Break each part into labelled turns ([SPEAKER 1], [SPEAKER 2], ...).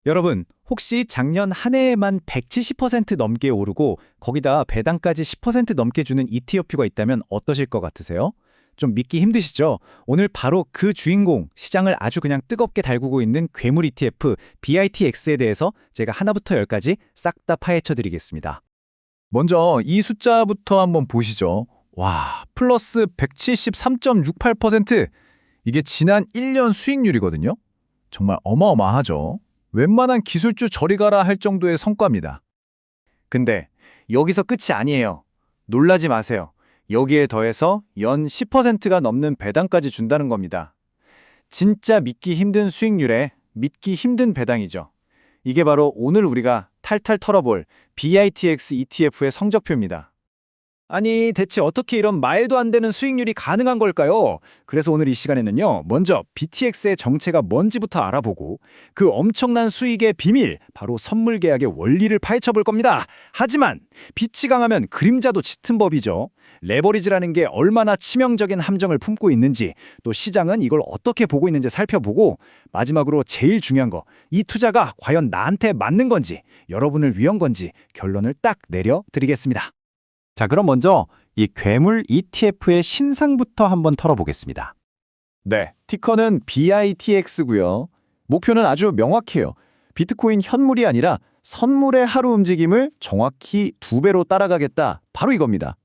[SPEAKER 1] 여러분, 혹시 작년 한 해에만 170% 넘게 오르고 거기다 배당까지 10% 넘게 주는 ETF가 있다면 어떠실 것 같으세요? 좀 믿기 힘드시죠? 오늘 바로 그 주인공, 시장을 아주 그냥 뜨겁게 달구고 있는 괴물 ETF BITX에 대해서 제가 하나부터 열까지 싹 다 파헤쳐 드리겠습니다.
[SPEAKER 2] 먼저 이 숫자부터 한번 보시죠. 와, 플러스 173.68%. 이게 지난 1년 수익률이거든요. 정말 어마어마하죠. 웬만한 기술주 저리 가라 할 정도의 성과입니다.
[SPEAKER 3] 근데 여기서 끝이 아니에요. 놀라지 마세요. 여기에 더해서 연 10%가 넘는 배당까지 준다는 겁니다. 진짜 믿기 힘든 수익률에 믿기 힘든 배당이죠. 이게 바로 오늘 우리가 탈탈 털어볼 BITX ETF의 성적표입니다.
[SPEAKER 1] 아니, 대체 어떻게 이런 말도 안 되는 수익률이 가능한 걸까요? 그래서 오늘 이 시간에는요, 먼저 BTX의 정체가 뭔지부터 알아보고 그 엄청난 수익의 비밀, 바로 선물 계약의 원리를 파헤쳐 볼 겁니다. 하지만 빛이 강하면 그림자도 짙은 법이죠. 레버리지라는 게 얼마나 치명적인 함정을 품고 있는지, 또 시장은 이걸 어떻게 보고 있는지 살펴보고, 마지막으로 제일 중요한 거, 이 투자가 과연 나한테 맞는 건지, 여러분을 위한 건지 결론을 딱 내려드리겠습니다. 자, 그럼 먼저 이 괴물 ETF의 신상부터 한번 털어보겠습니다.
[SPEAKER 3] 네, 티커는 BITX고요. 목표는 아주 명확해요. 비트코인 현물이 아니라 선물의 하루 움직임을 정확히 2배로 따라가겠다. 바로 이겁니다.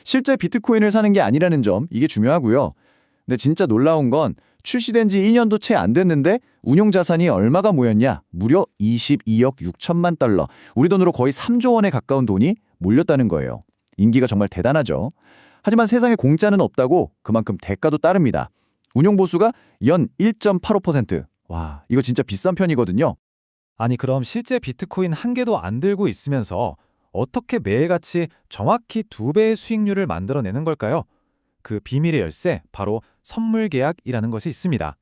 [SPEAKER 3] 실제 비트코인을 사는 게 아니라는 점, 이게 중요하고요. 근데 진짜 놀라운 건 출시된 지 1년도 채 안 됐는데 운용 자산이 얼마가 모였냐? 무려 22억 6천만 달러. 우리 돈으로 거의 3조 원에 가까운 돈이 몰렸다는 거예요. 인기가 정말 대단하죠. 하지만 세상에 공짜는 없다고 그만큼 대가도 따릅니다. 운용 보수가 연 1.85%. 와, 이거 진짜 비싼 편이거든요.
[SPEAKER 1] 아니, 그럼 실제 비트코인 한 개도 안 들고 있으면서 어떻게 매일같이 정확히 2배의 수익률을 만들어내는 걸까요? 그 비밀의 열쇠, 바로 선물 계약이라는 것이 있습니다.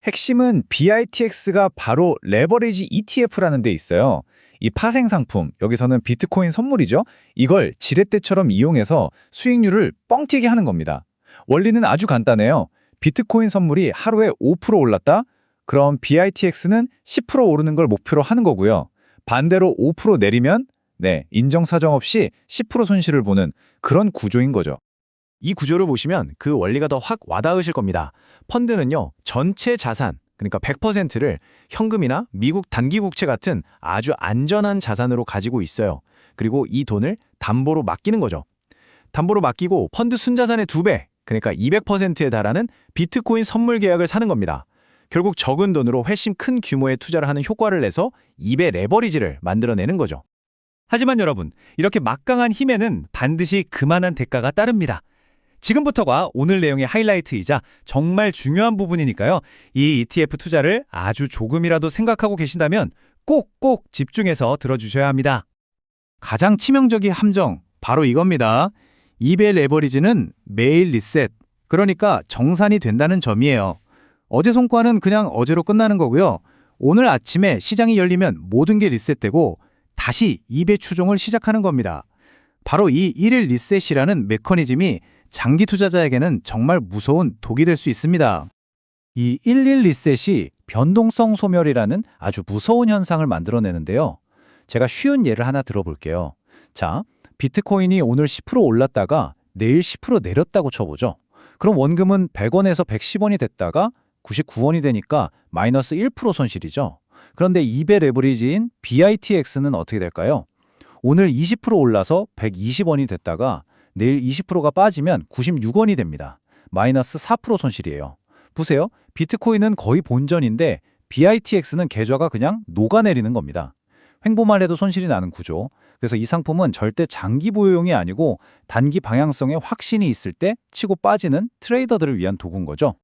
[SPEAKER 1] 핵심은 BITX가 바로 레버리지 ETF라는 데 있어요. 이 파생 상품, 여기서는 비트코인 선물이죠. 이걸 지렛대처럼 이용해서 수익률을 뻥튀기 하는 겁니다. 원리는 아주 간단해요. 비트코인 선물이 하루에 5% 올랐다? 그럼 BITX는 10% 오르는 걸 목표로 하는 거고요. 반대로 5% 내리면 인정사정 없이 10% 손실을 보는 그런 구조인 거죠. 이 구조를 보시면 그 원리가 더 확 와닿으실 겁니다. 펀드는요, 전체 자산, 그러니까 100%를 현금이나 미국 단기국채 같은 아주 안전한 자산으로 가지고 있어요. 그리고 이 돈을 담보로 맡기는 거죠. 담보로 맡기고 펀드 순자산의 2배, 그러니까 200%에 달하는 비트코인 선물 계약을 사는 겁니다. 결국 적은 돈으로 훨씬 큰 규모의 투자를 하는 효과를 내서 2배 레버리지를 만들어내는 거죠. 하지만 여러분, 이렇게 막강한 힘에는 반드시 그만한 대가가 따릅니다. 지금부터가 오늘 내용의 하이라이트이자 정말 중요한 부분이니까요. 이 ETF 투자를 아주 조금이라도 생각하고 계신다면 꼭꼭 집중해서 들어주셔야 합니다. 가장 치명적인 함정, 바로 이겁니다. 2배 레버리지는 매일 리셋, 그러니까 정산이 된다는 점이에요. 어제 성과는 그냥 어제로 끝나는 거고요. 오늘 아침에 시장이 열리면 모든 게 리셋되고 다시 2배 추종을 시작하는 겁니다. 바로 이 1일 리셋이라는 메커니즘이 장기 투자자에게는 정말 무서운 독이 될 수 있습니다. 이 1일 리셋이 변동성 소멸이라는 아주 무서운 현상을 만들어내는데요. 제가 쉬운 예를 하나 들어볼게요. 자, 비트코인이 오늘 10% 올랐다가 내일 10% 내렸다고 쳐보죠. 그럼 원금은 100원에서 110원이 됐다가 99원이 되니까 마이너스 1% 손실이죠. 그런데 2배 레버리지인 BITX는 어떻게 될까요? 오늘 20% 올라서 120원이 됐다가 내일 20%가 빠지면 96원이 됩니다. 마이너스 4% 손실이에요. 보세요. 비트코인은 거의 본전인데 BITX는 계좌가 그냥 녹아내리는 겁니다. 횡보만 해도 손실이 나는 구조. 그래서 이 상품은 절대 장기 보유용이 아니고 단기 방향성에 확신이 있을 때 치고 빠지는 트레이더들을 위한 도구인 거죠.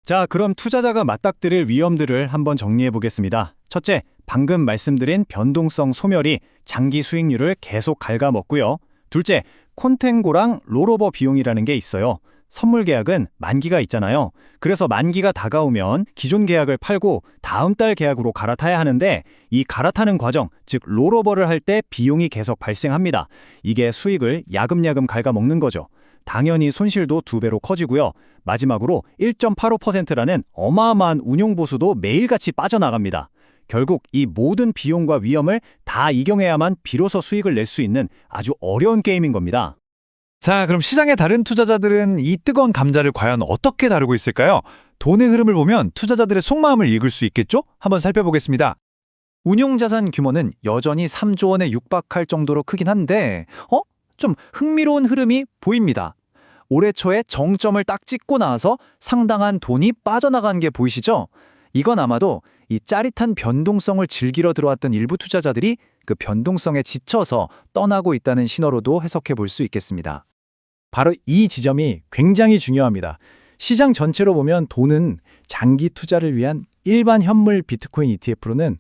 [SPEAKER 1] 자, 그럼 투자자가 맞닥뜨릴 위험들을 한번 정리해 보겠습니다. 첫째, 방금 말씀드린 변동성 소멸이 장기 수익률을 계속 갉아먹고요. 둘째, 콘텐고랑 롤오버 비용이라는 게 있어요. 선물 계약은 만기가 있잖아요. 그래서 만기가 다가오면 기존 계약을 팔고 다음 달 계약으로 갈아타야 하는데 이 갈아타는 과정, 즉 롤오버를 할 때 비용이 계속 발생합니다. 이게 수익을 야금야금 갉아먹는 거죠. 당연히 손실도 2배로 커지고요. 마지막으로 1.85%라는 어마어마한 운용 보수도 매일같이 빠져나갑니다.
[SPEAKER 4] 결국 이 모든 비용과 위험을 다 이겨내야만 비로소 수익을 낼 수 있는 아주 어려운 게임인 겁니다.
[SPEAKER 1] 자, 그럼 시장의 다른 투자자들은 이 뜨거운 감자를 과연 어떻게 다루고 있을까요? 돈의 흐름을 보면 투자자들의 속마음을 읽을 수 있겠죠? 한번 살펴보겠습니다. 운용자산 규모는 여전히 3조 원에 육박할 정도로 크긴 한데 좀 흥미로운 흐름이 보입니다. 올해 초에 정점을 딱 찍고 나서 상당한 돈이 빠져나간 게 보이시죠? 이건 아마도 이 짜릿한 변동성을 즐기러 들어왔던 일부 투자자들이 그 변동성에 지쳐서 떠나고 있다는 신호로도 해석해 볼 수 있겠습니다. 바로 이 지점이 굉장히 중요합니다. 시장 전체로 보면 돈은 장기 투자를 위한 일반 현물 비트코인 ETF로는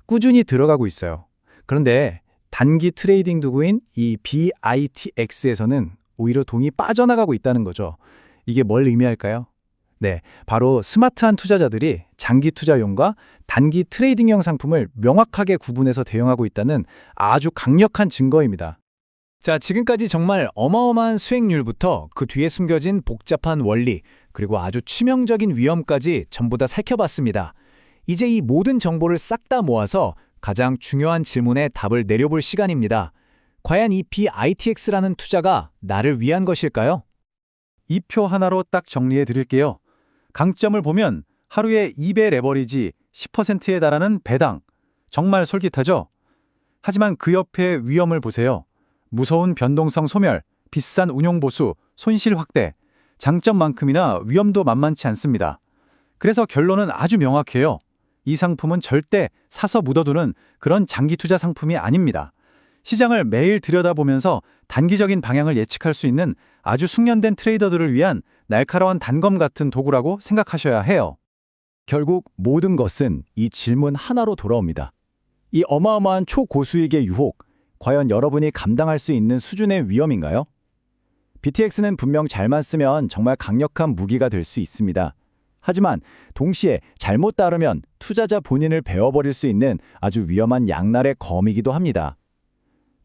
[SPEAKER 1] 꾸준히 들어가고 있어요. 그런데 단기 트레이딩 도구인 이 BITX에서는 오히려 돈이 빠져나가고 있다는 거죠. 이게 뭘 의미할까요? 네, 바로 스마트한 투자자들이 장기 투자용과 단기 트레이딩형 상품을 명확하게 구분해서 대응하고 있다는 아주 강력한 증거입니다. 자, 지금까지 정말 어마어마한 수익률부터 그 뒤에 숨겨진 복잡한 원리, 그리고 아주 치명적인 위험까지 전부 다 살펴봤습니다. 이제 이 모든 정보를 싹 다 모아서 가장 중요한 질문에 답을 내려볼 시간입니다. 과연 이 BITX라는 투자가 나를 위한 것일까요? 이 표 하나로 딱 정리해 드릴게요. 강점을 보면 하루에 2배 레버리지 10%에 달하는 배당. 정말 솔깃하죠? 하지만 그 옆에 위험을 보세요. 무서운 변동성 소멸, 비싼 운용 보수, 손실 확대. 장점만큼이나 위험도 만만치 않습니다. 그래서 결론은 아주 명확해요. 이 상품은 절대 사서 묻어두는 그런 장기 투자 상품이 아닙니다. 시장을 매일 들여다보면서 단기적인 방향을 예측할 수 있는 아주 숙련된 트레이더들을 위한 날카로운 단검 같은 도구라고 생각하셔야 해요. 결국 모든 것은 이 질문 하나로 돌아옵니다. 이 어마어마한 초고수익의 유혹, 과연 여러분이 감당할 수 있는 수준의 위험인가요? BTX는 분명 잘만 쓰면 정말 강력한 무기가 될 수 있습니다. 하지만 동시에 잘못 다루면 투자자 본인을 베어버릴 수 있는 아주 위험한 양날의 검이기도 합니다.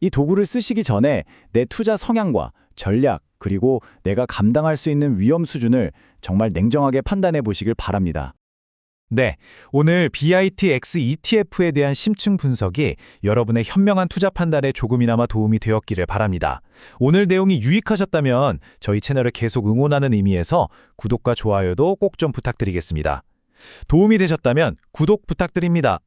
[SPEAKER 1] 이 도구를 쓰시기 전에 내 투자 성향과 전략, 그리고 내가 감당할 수 있는 위험 수준을 정말 냉정하게 판단해 보시길 바랍니다. 네, 오늘 BITX ETF에 대한 심층 분석이 여러분의 현명한 투자 판단에 조금이나마 도움이 되었기를 바랍니다. 오늘 내용이 유익하셨다면 저희 채널을 계속 응원하는 의미에서 구독과 좋아요도 꼭 좀 부탁드리겠습니다. 도움이 되셨다면 구독 부탁드립니다.